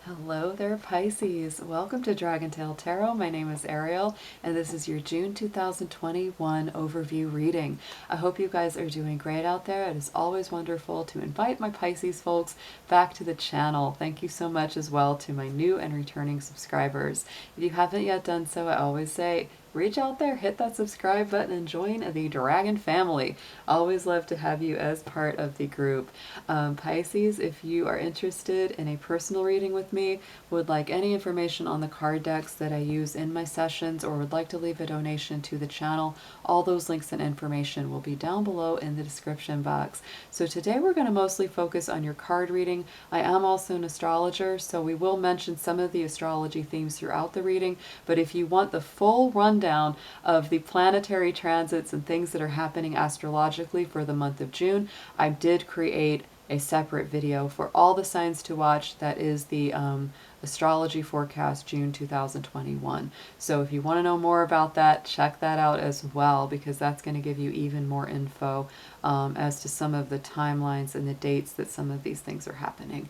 Hello there, Pisces. Welcome to Dragon Tail Tarot. My name is Ariel, and this is your June 2021 overview reading. I hope you guys are doing great out there. It is always wonderful to invite my Pisces folks back to the channel. Thank you so much as well to my new and returning subscribers. If you haven't yet done so, I always say, reach out there, hit that subscribe button, and join the Dragon family. Always love to have you as part of the group. Pisces, if you are interested in a personal reading with me, would like any information on the card decks that I use in my sessions, or would like to leave a donation to the channel, all those links and information will be down below in the description box. So today we're going to mostly focus on your card reading. I am also an astrologer, so we will mention some of the astrology themes throughout the reading, but if you want the full rundown of the planetary transits and things that are happening astrologically for the month of June, I did create a separate video for all the signs to watch. That is the astrology forecast June 2021. So if you want to know more about that, check that out as well, because that's going to give you even more info as to some of the timelines and the dates that some of these things are happening.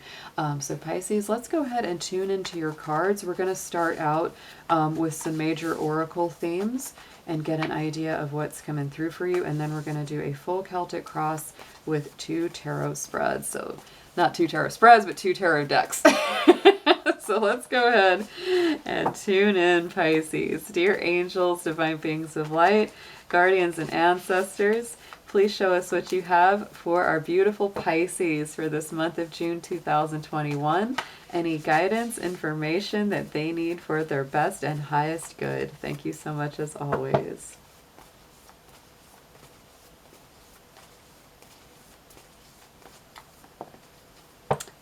So Pisces, let's go ahead and tune into your cards. We're going to start out with some major oracle themes and get an idea of what's coming through for you, and then we're going to do a full Celtic cross with 2 tarot spreads. So not 2 tarot spreads, but 2 tarot decks. So let's go ahead and tune in, Pisces. Dear angels, divine beings of light, guardians and ancestors, please show us what you have for our beautiful Pisces for this month of June 2021. Any guidance, information that they need for their best and highest good. Thank you so much as always.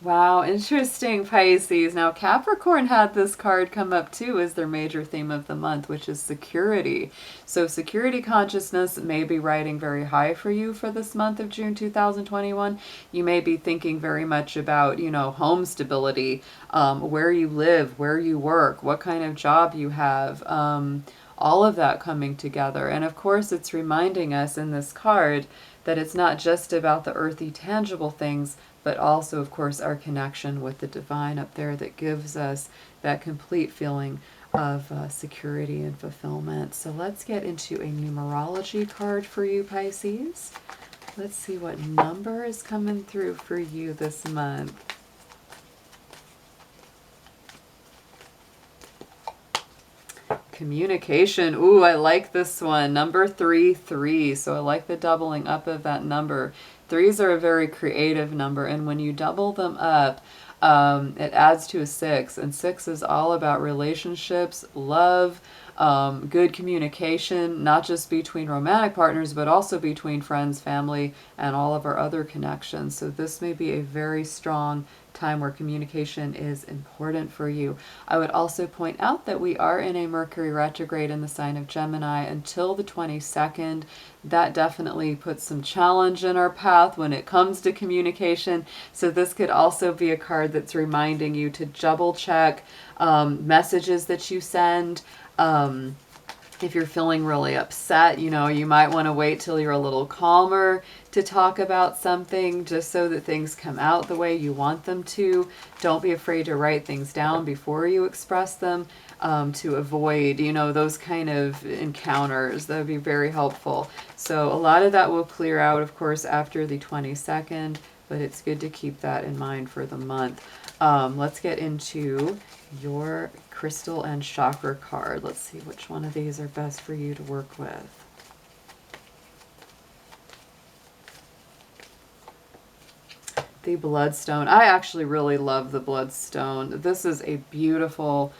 Wow, interesting, Pisces. Now, Capricorn had this card come up too as their major theme of the month, which is security. So security consciousness may be riding very high for you for this month of June 2021. You may be thinking very much about, home stability, where you live, where you work, what kind of job you have, all of that coming together. And of course, it's reminding us in this card that it's not just about the earthy, tangible things, but also, of course, our connection with the divine up there that gives us that complete feeling of security and fulfillment. So let's get into a numerology card for you, Pisces. Let's see what number is coming through for you this month. Communication. Ooh, I like this one. Number 3. So I like the doubling up of that number. 3s are a very creative number, and when you double them up, it adds to a 6. And 6 is all about relationships, love, good communication, not just between romantic partners, but also between friends, family, and all of our other connections. So this may be a very strong time where communication is important for you. I would also point out that we are in a Mercury retrograde in the sign of Gemini until the 22nd. That definitely puts some challenge in our path when it comes to communication. So this could also be a card that's reminding you to double check messages that you send. If you're feeling really upset, you might want to wait till you're a little calmer to talk about something, just so that things come out the way you want them to. Don't be afraid to write things down before you express them, to avoid, those kind of encounters. That would be very helpful. So a lot of that will clear out, of course, after the 22nd, but it's good to keep that in mind for the month. Let's get into your crystal and chakra card. Let's see which one of these are best for you to work with. The bloodstone. I actually really love the bloodstone. This is a beautiful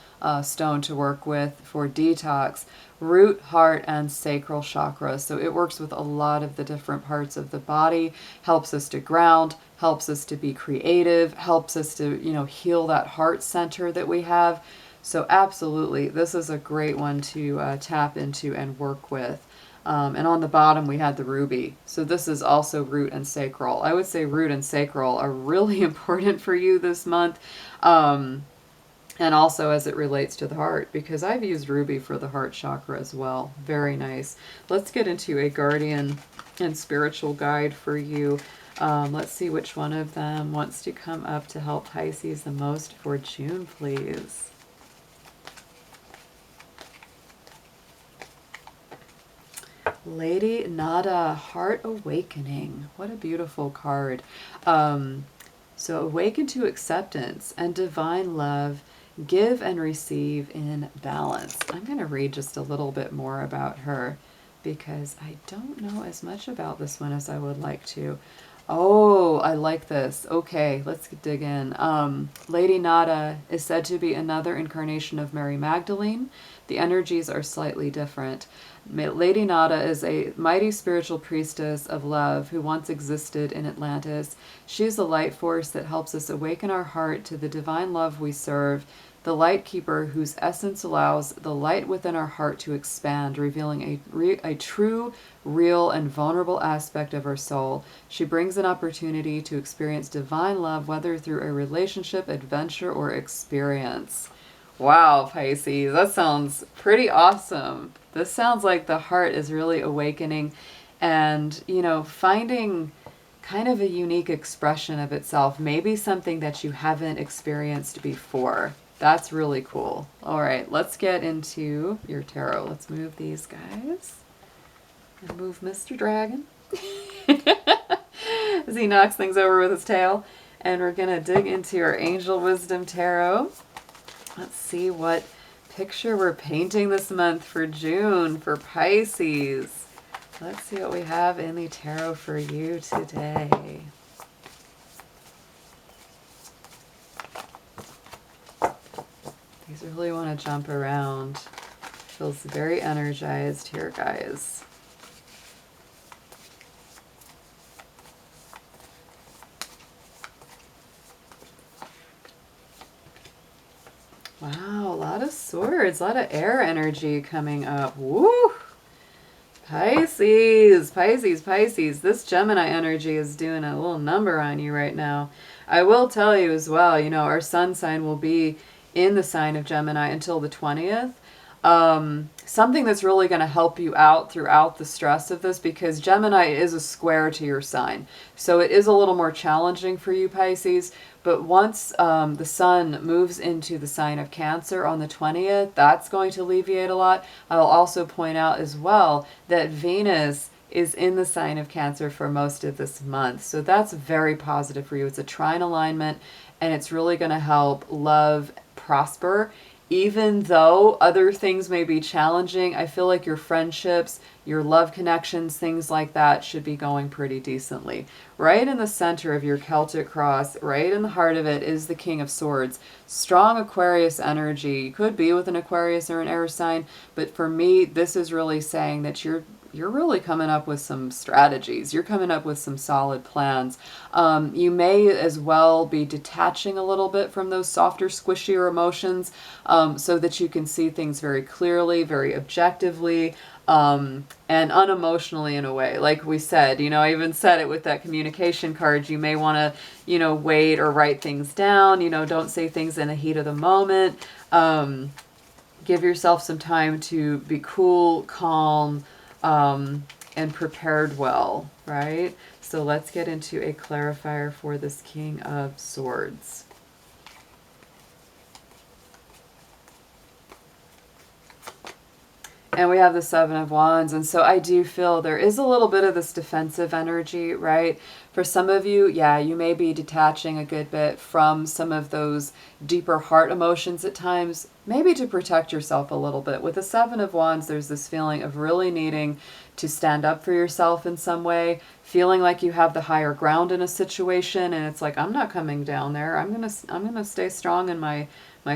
stone to work with for detox, root, heart, and sacral chakra. So it works with a lot of the different parts of the body, helps us to ground, helps us to be creative, helps us to, heal that heart center that we have. So absolutely, this is a great one to tap into and work with. And on the bottom we had the ruby. So this is also root and sacral. I would say root and sacral are really important for you this month. And also as it relates to the heart, because I've used ruby for the heart chakra as well. Very nice. Let's get into a guardian and spiritual guide for you. Let's see which one of them wants to come up to help Pisces the most for June, please. Lady Nada, Heart Awakening. What a beautiful card. So awaken to acceptance and divine love. Give and receive in balance. I'm going to read just a little bit more about her because I don't know as much about this one as I would like to. Oh, I like this. Okay, let's dig in. Lady Nada is said to be another incarnation of Mary Magdalene. The energies are slightly different. Lady Nada is a mighty spiritual priestess of love who once existed in Atlantis. She is the light force that helps us awaken our heart to the divine love we serve, the light keeper whose essence allows the light within our heart to expand, revealing a true, real, and vulnerable aspect of our soul. She brings an opportunity to experience divine love, whether through a relationship, adventure, or experience. Wow, Pisces, that sounds pretty awesome. This sounds like the heart is really awakening and, you know, finding kind of a unique expression of itself, maybe something that you haven't experienced before. That's really cool. All right, let's get into your tarot. Let's move these guys. And move Mr. Dragon as he knocks things over with his tail. And we're going to dig into our Angel Wisdom Tarot. Let's see what picture we're painting this month for June for Pisces. Let's see what we have in the tarot for you today. These really want to jump around. Feels very energized here, guys. Wow, a lot of swords, a lot of air energy coming up. Woo! Pisces, Pisces, Pisces. This Gemini energy is doing a little number on you right now. I will tell you as well, you know, our sun sign will be in the sign of Gemini until the 20th. Something that's really going to help you out throughout the stress of this, because Gemini is a square to your sign. So it is a little more challenging for you, Pisces. But once the sun moves into the sign of Cancer on the 20th, that's going to alleviate a lot. I'll also point out as well that Venus is in the sign of Cancer for most of this month. So that's very positive for you. It's a trine alignment, and it's really going to help love prosper. Even though other things may be challenging, I feel like your friendships, your love connections, things like that should be going pretty decently. Right in the center of your Celtic cross, right in the heart of it, is the King of Swords. Strong Aquarius energy. You could be with an Aquarius or an air sign, but for me, this is really saying that you're really coming up with some strategies. You're coming up with some solid plans. You may as well be detaching a little bit from those softer, squishier emotions so that you can see things very clearly, very objectively, and unemotionally in a way. Like we said, you know, I even said it with that communication card. You may want to, you know, wait or write things down. You know, don't say things in the heat of the moment. Give yourself some time to be cool, calm, and prepared well, right? So let's get into a clarifier for this King of Swords. And we have the Seven of Wands. And so I do feel there is a little bit of this defensive energy, right? For some of you, yeah, you may be detaching a good bit from some of those deeper heart emotions at times, maybe to protect yourself a little bit. With the Seven of Wands, there's this feeling of really needing to stand up for yourself in some way, feeling like you have the higher ground in a situation, and it's like, I'm not coming down there. I'm gonna stay strong in my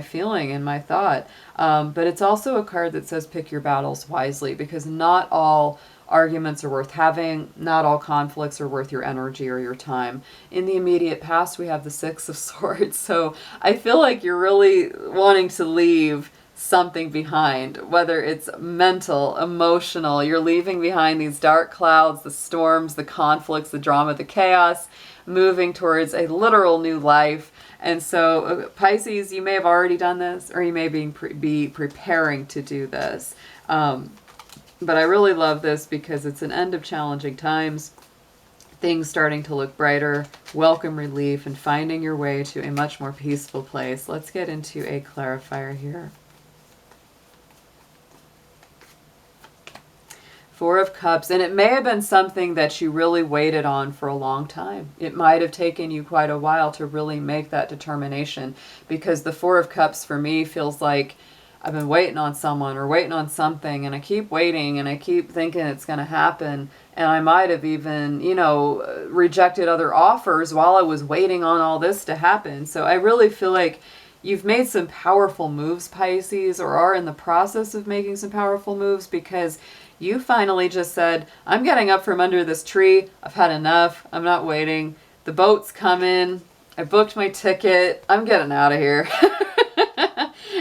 feeling and my thought. But it's also a card that says pick your battles wisely, because not all arguments are worth having. Not all conflicts are worth your energy or your time. In the immediate past, we have the Six of Swords. So I feel like you're really wanting to leave something behind, whether it's mental, emotional. You're leaving behind these dark clouds, the storms, the conflicts, the drama, the chaos, moving towards a literal new life. And so Pisces, you may have already done this, or you may be preparing to do this. But I really love this because it's an end of challenging times. things starting to look brighter, welcome relief, and finding your way to a much more peaceful place. Let's get into a clarifier here. Four of Cups, and it may have been something that you really waited on for a long time. It might have taken you quite a while to really make that determination, because the Four of Cups for me feels like I've been waiting on someone or waiting on something, and I keep waiting and I keep thinking it's going to happen. And I might have even, you know, rejected other offers while I was waiting on all this to happen. So I really feel like you've made some powerful moves, Pisces, or are in the process of making some powerful moves, because you finally just said, I'm getting up from under this tree. I've had enough. I'm not waiting. The boat's coming. I booked my ticket. I'm getting out of here.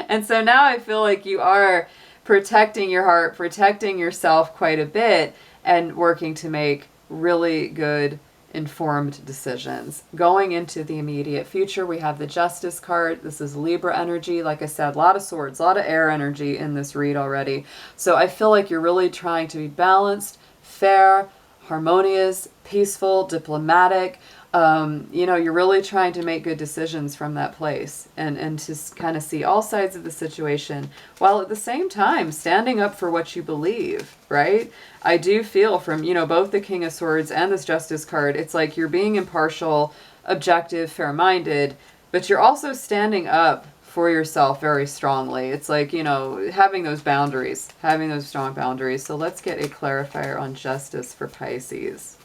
And so now I feel like you are protecting your heart, protecting yourself quite a bit, and working to make really good, informed decisions. Going into the immediate future, we have the Justice card. This is Libra energy. Like I said, a lot of swords, a lot of air energy in this read already. So I feel like you're really trying to be balanced, fair, harmonious, peaceful, diplomatic. You know, you're really trying to make good decisions from that place, and to kind of see all sides of the situation, while at the same time standing up for what you believe, right? I do feel from, you know, both the King of Swords and this Justice card, it's like you're being impartial, objective, fair-minded, but you're also standing up for yourself very strongly. It's like, you know, having those boundaries, having those strong boundaries. So let's get a clarifier on Justice for Pisces.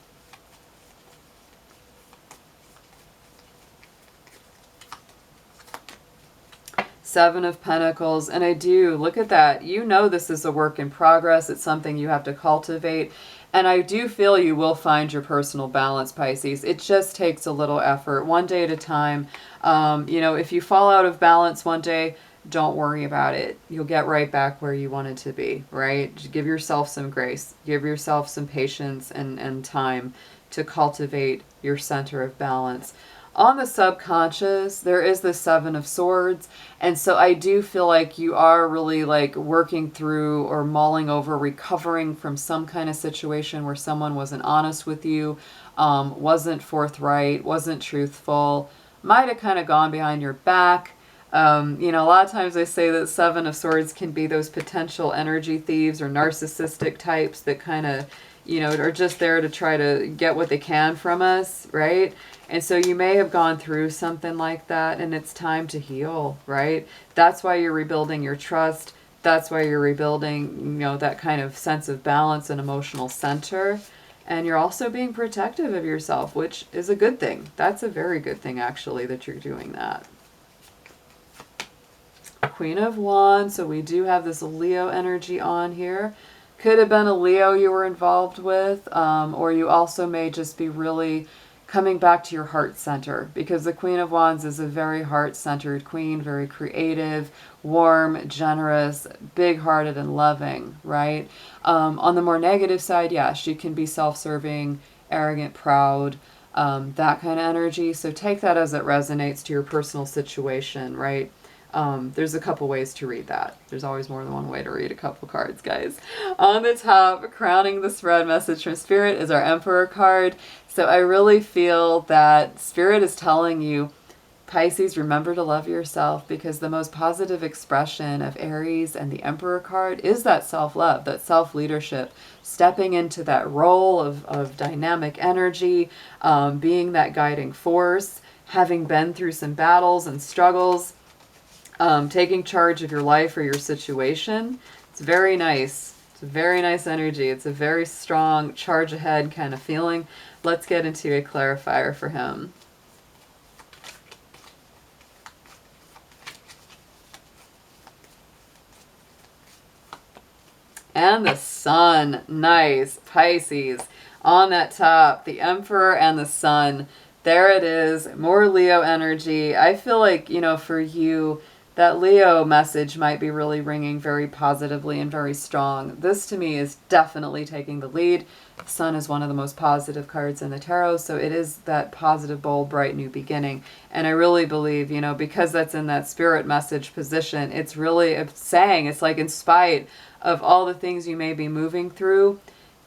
Seven of Pentacles, and I do, look at that. You know this is a work in progress. It's something you have to cultivate. And I do feel you will find your personal balance, Pisces. It just takes a little effort, one day at a time. You know, if you fall out of balance one day, don't worry about it. You'll get right back where you wanted to be, right? Just give yourself some grace. Give yourself some patience and time to cultivate your center of balance. On the subconscious, there is the Seven of Swords. And so I do feel like you are really like working through or mulling over, recovering from some kind of situation where someone wasn't honest with you, wasn't forthright, wasn't truthful, might have kind of gone behind your back. You know, a lot of times I say that Seven of Swords can be those potential energy thieves or narcissistic types that kind of, you know, are just there to try to get what they can from us, right? And so you may have gone through something like that, and it's time to heal, right? That's why you're rebuilding your trust. That's why you're rebuilding, you know, that kind of sense of balance and emotional center. And you're also being protective of yourself, which is a good thing. That's a very good thing, actually, that you're doing that. Queen of Wands. So we do have this Leo energy on here. Could have been a Leo you were involved with, or you also may just be really coming back to your heart center, because the Queen of Wands is a very heart-centered queen, very creative, warm, generous, big-hearted, and loving, right? On the more negative side, yeah, she can be self-serving, arrogant, proud, that kind of energy. So take that as it resonates to your personal situation, right? There's a couple ways to read that. There's always more than one way to read a couple cards, guys. On the top, crowning the spread message from Spirit, is our Emperor card. So I really feel that Spirit is telling you, Pisces, remember to love yourself, because the most positive expression of Aries and the Emperor card is that self-love, that self-leadership, stepping into that role of dynamic energy, being that guiding force, having been through some battles and struggles, taking charge of your life or your situation. It's very nice. It's a very nice energy. It's a very strong charge ahead kind of feeling. Let's get into a clarifier for him. And the Sun. Nice. Pisces. On that top, the Emperor and the Sun. There it is. More Leo energy. I feel like, you know, for you, that Leo message might be really ringing very positively and very strong. This to me is definitely taking the lead. The Sun is one of the most positive cards in the tarot, so it is that positive, bold, bright new beginning. And I really believe, you know, because that's in that Spirit message position, it's really saying, it's like in spite of all the things you may be moving through,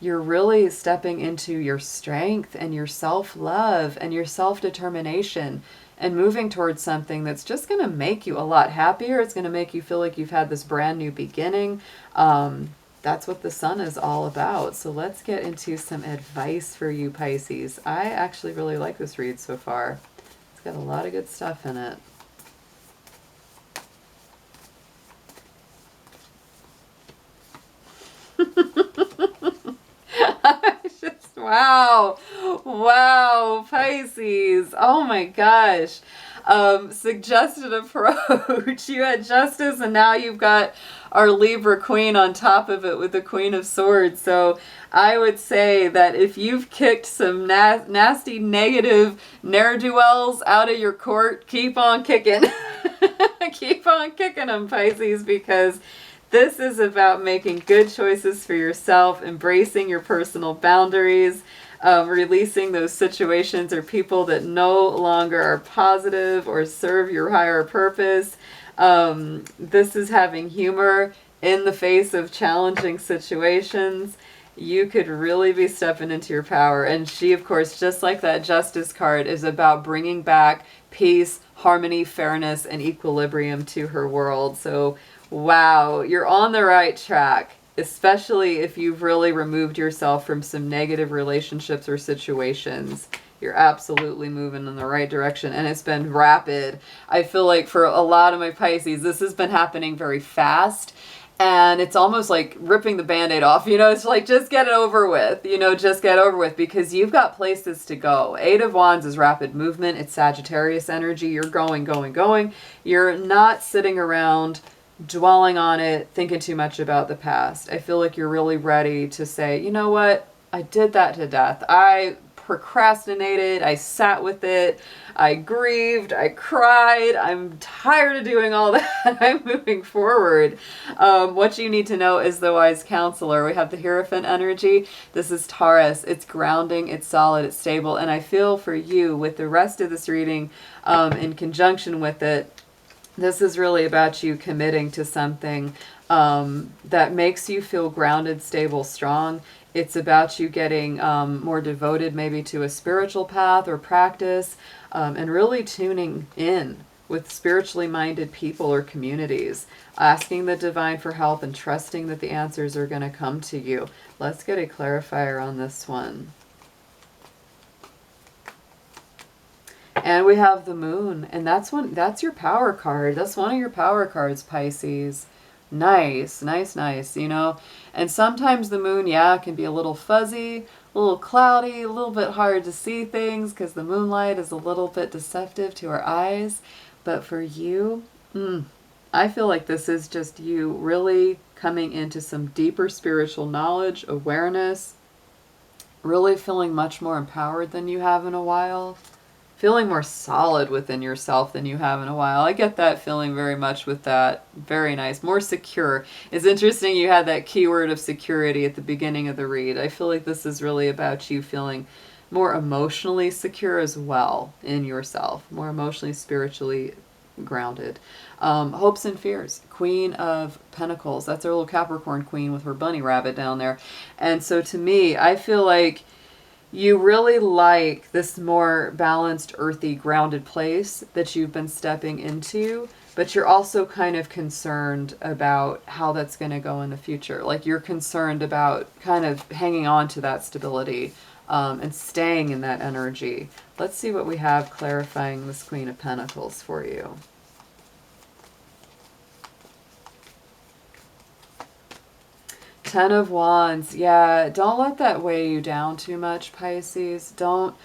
you're really stepping into your strength and your self-love and your self-determination and moving towards something that's just going to make you a lot happier. It's going to make you feel like you've had this brand new beginning. That's what the sun is all about. So let's get into some advice for you, Pisces. I actually really like this read so far. It's got a lot of good stuff in it. Wow. Wow, Pisces. Oh my gosh. Suggested approach. You had Justice and now you've got our Libra Queen on top of it with the Queen of Swords. So I would say that if you've kicked some nasty negative ne'er-do-wells out of your court, keep on kicking. Keep on kicking them, Pisces, because this is about making good choices for yourself, embracing your personal boundaries, releasing those situations or people that no longer are positive or serve your higher purpose. This is having humor in the face of challenging situations. You could really be stepping into your power. And she, of course, just like that Justice card, is about bringing back peace, harmony, fairness, and equilibrium to her world. So wow, you're on the right track, especially if you've really removed yourself from some negative relationships or situations. You're absolutely moving in the right direction, and it's been rapid. I feel like for a lot of my Pisces, this has been happening very fast, and it's almost like ripping the Band-Aid off. You know, it's like, just get it over with, you know, just get over with, because you've got places to go. Eight of Wands is rapid movement. It's Sagittarius energy. You're going, going, going. You're not sitting around dwelling on it, thinking too much about the past. I feel like you're really ready to say, you know what, I did that to death. I procrastinated, I sat with it, I grieved, I cried, I'm tired of doing all that. I'm moving forward. What you need to know is the wise counselor. We have the Hierophant energy. This is Taurus. It's grounding, it's solid, it's stable, and I feel for you with the rest of this reading in conjunction with it, this is really about you committing to something that makes you feel grounded, stable, strong. It's about you getting more devoted maybe to a spiritual path or practice, and really tuning in with spiritually minded people or communities, asking the divine for help and trusting that the answers are going to come to you. Let's get a clarifier on this one. And we have the Moon, and that's your power card. That's one of your power cards, Pisces. Nice, nice, nice, you know. And sometimes the Moon, yeah, can be a little fuzzy, a little cloudy, a little bit hard to see things because the moonlight is a little bit deceptive to our eyes. But for you, I feel like this is just you really coming into some deeper spiritual knowledge, awareness, really feeling much more empowered than you have in a while. Feeling more solid within yourself than you have in a while. I get that feeling very much with that. Very nice. More secure. It's interesting you had that keyword of security at the beginning of the read. I feel like this is really about you feeling more emotionally secure as well in yourself. More emotionally, spiritually grounded. Hopes and fears. Queen of Pentacles. That's our little Capricorn queen with her bunny rabbit down there. And so to me, I feel like you really like this more balanced, earthy, grounded place that you've been stepping into, but you're also kind of concerned about how that's going to go in the future. Like you're concerned about kind of hanging on to that stability and staying in that energy. Let's see what we have clarifying this Queen of Pentacles for you. Ten of Wands. Yeah, don't let that weigh you down too much, Pisces. Don't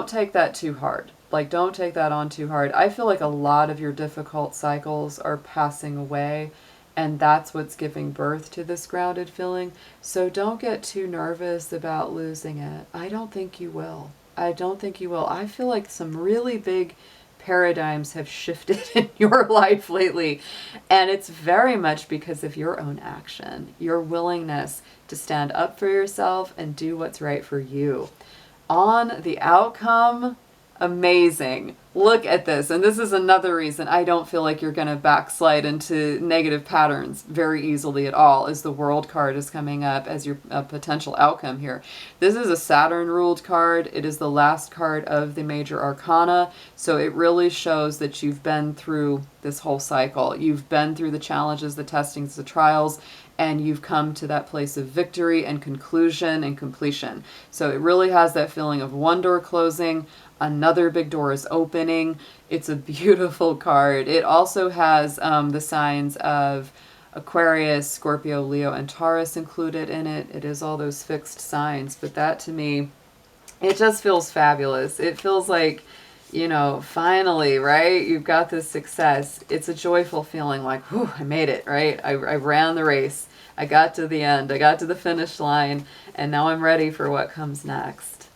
take that too hard. Like, don't take that on too hard. I feel like a lot of your difficult cycles are passing away, and that's what's giving birth to this grounded feeling. So don't get too nervous about losing it. I don't think you will. I don't think you will. I feel like some really big paradigms have shifted in your life lately, and it's very much because of your own action, your willingness to stand up for yourself and do what's right for you. On the outcome, amazing. Look at this. And this is another reason I don't feel like you're going to backslide into negative patterns very easily at all, as the World card is coming up as your potential outcome here. This is a Saturn ruled card. It is the last card of the major arcana. So it really shows that you've been through this whole cycle. You've been through the challenges, the testings, the trials, and you've come to that place of victory and conclusion and completion. So it really has that feeling of one door closing, another big door is opening. It's a beautiful card. It also has the signs of Aquarius, Scorpio, Leo, and Taurus included in it. It is all those fixed signs, but that to me, it just feels fabulous. It feels like, you know, finally, right? You've got this success. It's a joyful feeling like, whew, I made it, right? I ran the race. I got to the end. I got to the finish line, and now I'm ready for what comes next.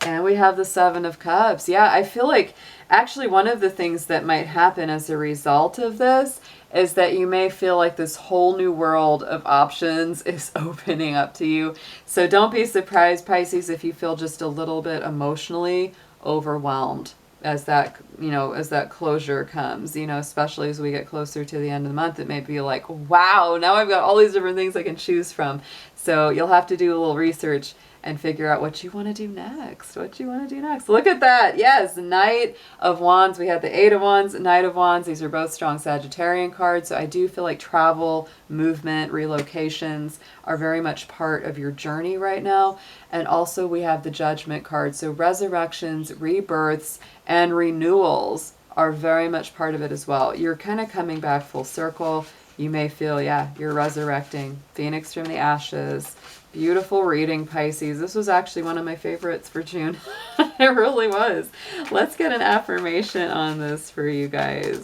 And we have the Seven of Cups. Yeah, I feel like actually one of the things that might happen as a result of this is that you may feel like this whole new world of options is opening up to you. So don't be surprised, Pisces, if you feel just a little bit emotionally overwhelmed as that, you know, as that closure comes, you know, especially as we get closer to the end of the month. It may be like, wow, now I've got all these different things I can choose from. So you'll have to do a little research and figure out what you want to do next. What you want to do next. Look at that. Yes, Knight of Wands. We had the Eight of Wands, Knight of Wands. These are both strong Sagittarian cards. So I do feel like travel, movement, relocations are very much part of your journey right now. And also we have the Judgment card. So resurrections, rebirths, and renewals are very much part of it as well. You're kind of coming back full circle. You may feel, yeah, you're resurrecting. Phoenix from the ashes. Beautiful reading, Pisces. This was actually one of my favorites for June. It really was. Let's get an affirmation on this for you guys.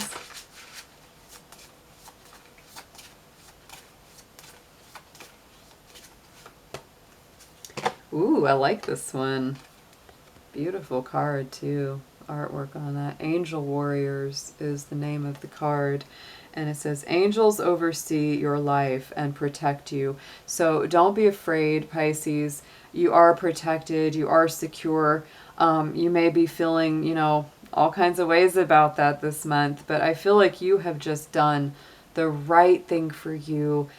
Ooh, I like this one. Beautiful card too. Artwork on that. Angel Warriors is the name of the card. And it says, angels oversee your life and protect you. So don't be afraid, Pisces. You are protected. You are secure. You may be feeling, you know, all kinds of ways about that this month. But I feel like you have just done the right thing for you.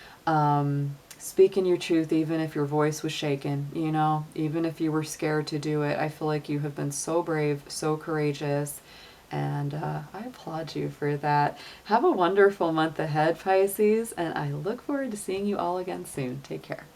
Speaking your truth, even if your voice was shaken, you know, even if you were scared to do it. I feel like you have been so brave, so courageous. And I applaud you for that. Have a wonderful month ahead, Pisces, and I look forward to seeing you all again soon. Take care.